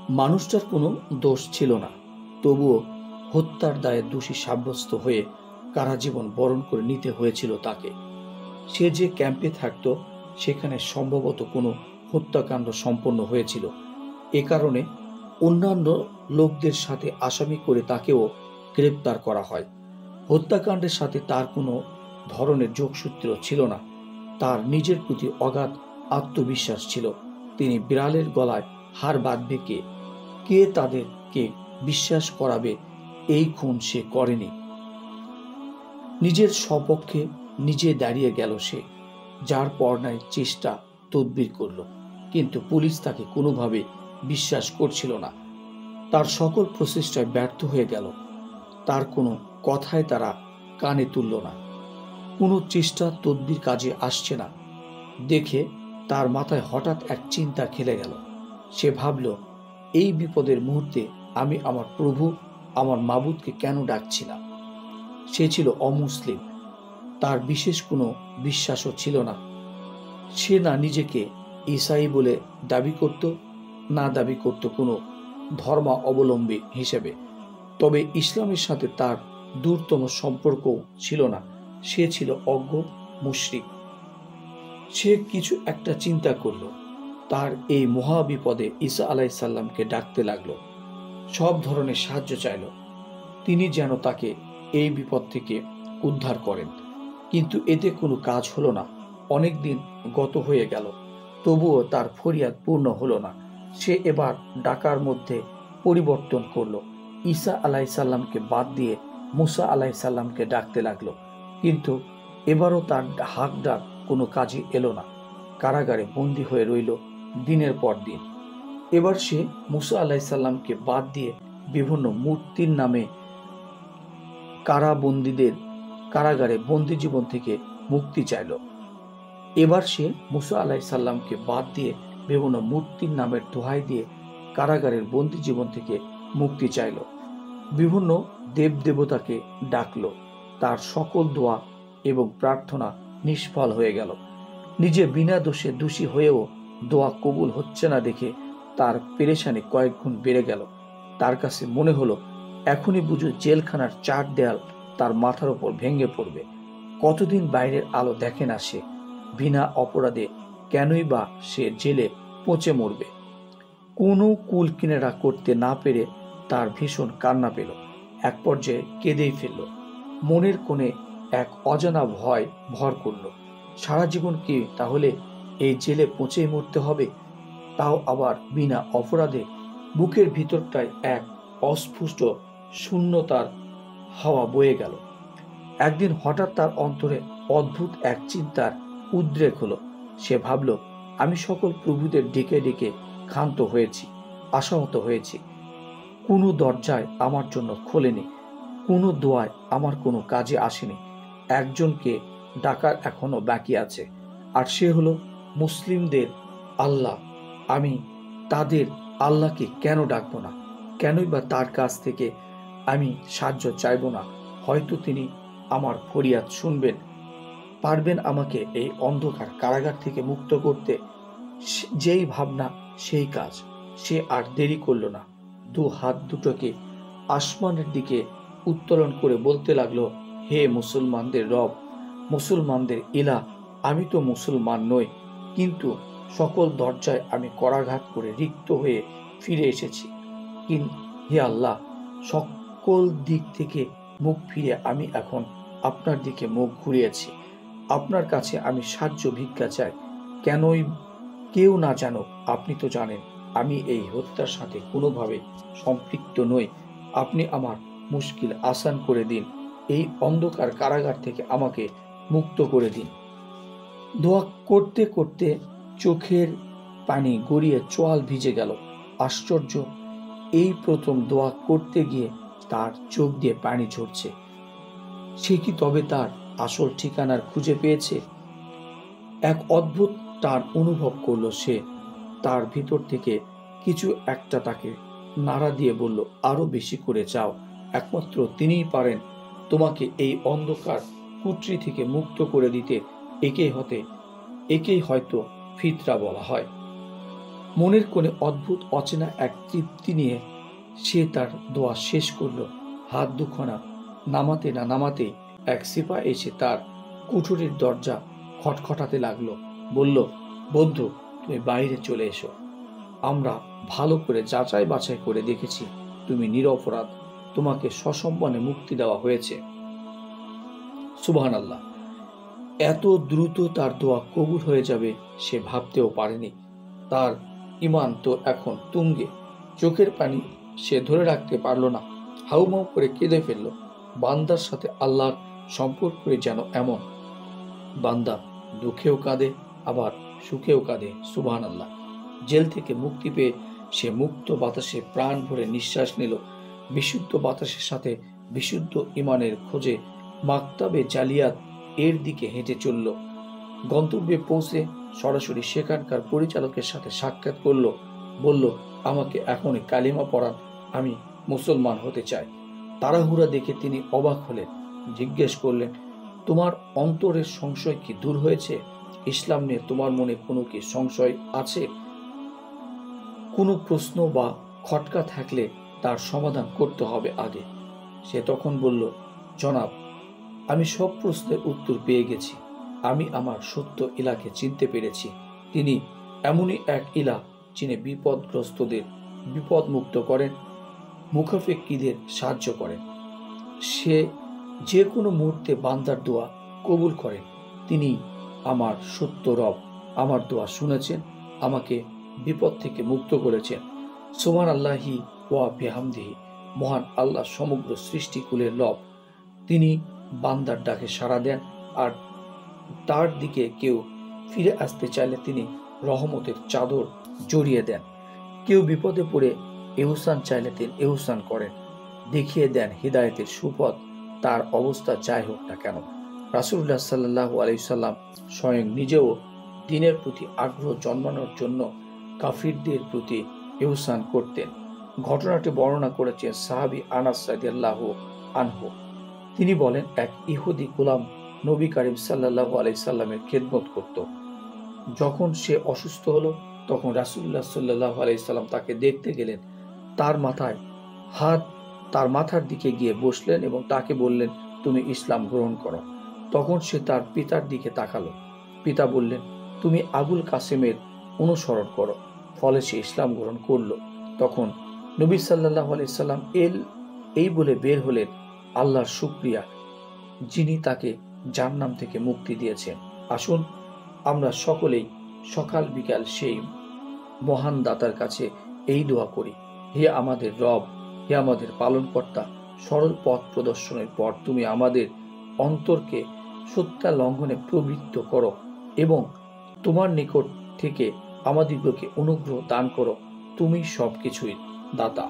মানুষটার কোনো দোষ ছিল না, তবুও হত্যার দায়ে দোষী সাব্যস্ত হয়ে কারাজীবন বরণ করে নিতে হয়েছিল তাকে। সে যে ক্যাম্পে থাকত সেখানে সম্ভবত কোনো হত্যাকাণ্ড সম্পন্ন হয়েছিল। এ কারণে অন্যান্য লোকদের সাথে আসামি করে তাকেও গ্রেপ্তার করা হয়। হত্যাকাণ্ডের সাথে তার কোনো ধরনের যোগসূত্র ছিল না। তার নিজের প্রতি অগাধ আত্মবিশ্বাস ছিল। তিনি বিড়ালের গলায় হার বাঁধবে কে? কে তাদেরকে বিশ্বাস করাবে এই খুন সে করেনি? নিজের সপক্ষে নিজে দাঁড়িয়ে গেল সে, যার পর নাই চেষ্টা তদবির করল, কিন্তু পুলিশ তাকে কোনোভাবে বিশ্বাস করছিল না। তার সকল প্রচেষ্টায় ব্যর্থ হয়ে গেল। তার কোনো কথায় তারা কানে তুলল না। কোনো চেষ্টা তদবির কাজে আসছে না দেখে তার মাথায় হঠাৎ এক চিন্তা খেলে গেল। সে ভাবল, এই বিপদের মুহূর্তে আমি আমার প্রভু, আমার মাবুদকে কেন ডাকছি না? সে ছিল অমুসলিম, তার বিশেষ কোনো বিশ্বাসও ছিল না। সে না নিজেকে ঈসাই বলে দাবি করত, না দাবি করত কোনো ধর্মাবলম্বী হিসেবে। তবে ইসলামের সাথে তার দূরতম সম্পর্কও ছিল না। সে ছিল অজ্ঞ মুশরিক। সে কিছু একটা চিন্তা করল। তার এই মহা বিপদে ঈসা আলাইসাল্লামকে ডাকতে লাগলো, সব ধরনের সাহায্য চাইল, তিনি যেন তাকে এই বিপদ থেকে উদ্ধার করেন। কিন্তু এতে কোনো কাজ হলো না। অনেক দিন গত হয়ে গেল, তবুও তার ফরিয়াদ পূর্ণ হলো না। সে এবার ডাকার মধ্যে পরিবর্তন করলো। ঈসা আলাইসাল্লামকে বাদ দিয়ে মুসা আলাইসাল্লামকে ডাকতে লাগলো, কিন্তু এবারও তার হাক ডাক কোনো কাজে এলো না। কারাগারে বন্দী হয়ে রইল দিনের পর দিন। এবার সে মুসা আলাইসাল্লামকে বাদ দিয়ে বিভিন্ন মূর্তির নামে কারাবন্দীদের কারাগারে বন্দী জীবন থেকে মুক্তি চাইল। এবার সে মুসা আলাইসাল্লামকে বাদ দিয়ে বিভিন্ন মূর্তির নামের দোহাই দিয়ে কারাগারের বন্দী জীবন থেকে মুক্তি চাইল। বিভিন্ন দেবদেবতাকে ডাকল। তার সকল দোয়া এবং প্রার্থনা নিষ্ফল হয়ে গেল। নিজে বিনা দোষে দোষী হয়েও দোয়া কবুল হচ্ছে না দেখে তার পেরেশানি কয়েক গুণ বেড়ে গেল। তার কাছে মনে হলো, এখনই বুঝো জেলখানার 4 দেয়াল তার মাথার উপর ভেঙে পড়বে। কতদিন বাইরের আলো দেখে না সে? বিনা অপরাধে কেনই বা সে জেলে পচে মরবে? কোনো কুল কিনারা করতে না পেরে তার ভীষণ কান্না পেল। এক পর্যায়ে কেঁদেই ফেলল। মনের কোণে এক অজানা ভয় ভর করল। সারা জীবন কি তাহলে এই জেলে পচেই মরতে হবে? তাও আবার বিনা অপরাধে? বুকের ভিতরটায় এক অস্ফুট শূন্যতার হাওয়া বয়ে গেল। একদিন হঠাৎ তার অন্তরে অদ্ভুত এক চিন্তার উদ্রেক হলো। সে ভাবল, আমি সকল প্রভুদের ডেকে ডেকে ক্ষান্ত হয়েছি, আশাহত হয়েছি। কোনো দরজায় আমার জন্য খোলেনি, কোনো দোয়ায় আমার কোনো কাজে আসেনি। একজনকে ডাকার এখনো বাকি আছে, আর সে হলো মুসলিমদের আল্লাহ। আমি তাদের আল্লাহকে কেন ডাকবো না? কেনই বা তার কাছ থেকে আমি সাহায্য চাইব না? হয়তো তিনি আমার ফরিয়াদ শুনবেন, পারবেন আমাকে এই অন্ধকার কারাগার থেকে মুক্ত করতে। যেই ভাবনা সেই কাজ। সে আর দেরি করল না। 2 হাত দুটোকে আসমানের দিকে উত্তোলন করে বলতে লাগলো, হে মুসলমানদের রব, মুসলমানদের ইলাহ, আমি তো মুসলমান নই, কিন্তু সকল দরজায় আমি করাঘাত করে রিক্ত হয়ে ফিরে এসেছি। হে আল্লাহ, সকল দিক থেকে মুখ ফিরে আমি এখন আপনার দিকে মুখ ঘুরিয়েছি। আপনার কাছে আমি সাহায্য ভিক্ষা চাই। কেনই কেউ না জানুক, আপনি তো জানেন আমি এই হত্যার সাথে কোনোভাবে সম্পৃক্ত নই। আপনি আমার মুশকিল আসান করে দিন। এই অন্ধকার কারাগার থেকে আমাকে মুক্ত করে দিন। দোয়া করতে করতে চোখের পানি গড়িয়ে চোয়াল ভিজে গেল। আশ্চর্য, এই প্রথম দোয়া করতে গিয়ে তার চোখ দিয়ে পানি ঝরছে। সে কি তবে তার আসল ঠিকানার খুঁজে পেয়েছে? এক অদ্ভুত টান অনুভব করলো সে। তার ভিতর থেকে কিছু একটা তাকে নাড়া দিয়ে বলল, আরো বেশি করে চাও। একমাত্র তিনিই পারেন তোমাকে এই অন্ধকার কুটরি থেকে মুক্ত করে দিতে। একেই হয়তো ফিতরা বলা হয়। মনের কোণে অদ্ভুত অচেনা এক তৃপ্তি নিয়ে সে তার দোয়া শেষ করলো। হাত দুখানা নামাতে না নামাতে এক সিপাহ এসে তার কুঠুরির দরজা খটখটাতে লাগলো। বলল, বন্ধু, তুমি বাইরে চলে এসো। আমরা ভালো করে যাচাই বাছাই করে দেখেছি তুমি নিরপরাধ, তোমাকে সসম্মানে মুক্তি দেওয়া হয়েছে। সুবহানাল্লাহ। এত দ্রুত তার দোয়া কবুল হয়ে যাবে সে ভাবতেও পারেনি। তার ঈমান তো এখন তুঙ্গে। চোখের পানি সে ধরে রাখতে পারল না, হাউমাউ করে কেঁদে ফেলল। বান্দার সাথে আল্লাহর সম্পর্কই যেন এমন, বান্দা দুঃখেও কাঁদে আবার সুখেও কাঁদে। সুবহানাল্লাহ। জেল থেকে মুক্তি পেয়ে সে মুক্ত বাতাসে প্রাণ ভরে নিঃশ্বাস নিল। বিশুদ্ধ বাতাসের সাথে বিশুদ্ধ ঈমানের খোঁজে মাকতাবে জালিয়াত এর দিকে হেঁটে চলল। গন্তব্যে পৌঁছে সরাসরি সেখানকার পরিচালকের সাথে সাক্ষাৎ করল। বলল, আমাকে এখনই কালিমা পড়ান, আমি মুসলমান হতে চাই। তাড়াহুড়া দেখে তিনি অবাক হলেন। জিজ্ঞেস করলেন, তোমার অন্তরের সংশয় কি দূর হয়েছে? ইসলাম নিয়ে তোমার মনে কোনো কি সংশয় আছে? কোনো প্রশ্ন বা খটকা থাকলে তার সমাধান করতে হবে আগে। সে তখন বলল, জনাব, আমি সব প্রশ্নের উত্তর পেয়ে গেছি। আমি আমার সত্য ইলাকে চিনতে পেরেছি। তিনি এমনই এক ইলা যিনি বিপদগ্রস্তদের বিপদ মুক্ত করেন, মুখাফেক্কিদের সাহায্য করেন। সে যে কোনো মুহূর্তে বান্দার দোয়া কবুল করেন। তিনি আমার সত্য রব। আমার দোয়া শুনেছেন, আমাকে বিপদ থেকে মুক্ত করেছেন। সুবহানাল্লাহি ওয়া বিহামদিহি। মহান আল্লাহ সমগ্র সৃষ্টিকুলের রব। তিনি বান্দার ডাকে সাড়া দেন, আর তার দিকে কেউ ফিরে আসতে চাইলে তিনি রহমতের চাদর জড়িয়ে দেন। কেউ বিপদে পড়ে এহসান চাইলে তিনি এহসান করেন, দেখিয়ে দেন হিদায়াতের সুপথ, তার অবস্থা যাই হোক না কেন। রাসূলুল্লাহ সাল্লাল্লাহু আলাইহি সাল্লাম স্বয়ং নিজেও দ্বীনের প্রতি আগ্রহ জন্মানোর জন্য কাফিরদের প্রতি এহসান করতেন। ঘটনাটি বর্ণনা করেছেন সাহাবী আনাস রাদিয়াল্লাহু আনহু। তিনি বলেন, এক ইহুদি গোলাম নবী করিম সাল্লাল্লাহু আলাইহি সাল্লামের খেদমত করত। যখন সে অসুস্থ হলো তখন রাসূলুল্লাহ সাল্লাল্লাহু আলাইহি সাল্লাম তাকে দেখতে গেলেন। তার মাথার দিকে গিয়ে বসলেন এবং তাকে বললেন, তুমি ইসলাম গ্রহণ করো। তখন সে তার পিতার দিকে তাকালো। পিতা বললেন, তুমি আবুল কাসেমের অনুসরণ করো। ফলে সে ইসলাম গ্রহণ করলো। তখন নবী সাল্লাল্লাহু আলাইহি সাল্লাম এই বলে বের হলেন, আল্লাহর শুকরিয়া, যিনি তাকে জাহান্নাম থেকে মুক্তি দিয়েছেন। আসুন আমরা সকলেই সকাল বিকাল সেই মহান দাতার কাছে এই দোয়া করি, হে আমাদের রব, হে আমাদের পালনকর্তা, সরল পথ প্রদর্শনের পর তুমি আমাদের অন্তরকে সত্যা লঙ্ঘনে প্রবৃত্ত করো এবং তোমার নিকট থেকে আমাদিগকে অনুগ্রহ দান করো। তুমি সবকিছুই দাতা।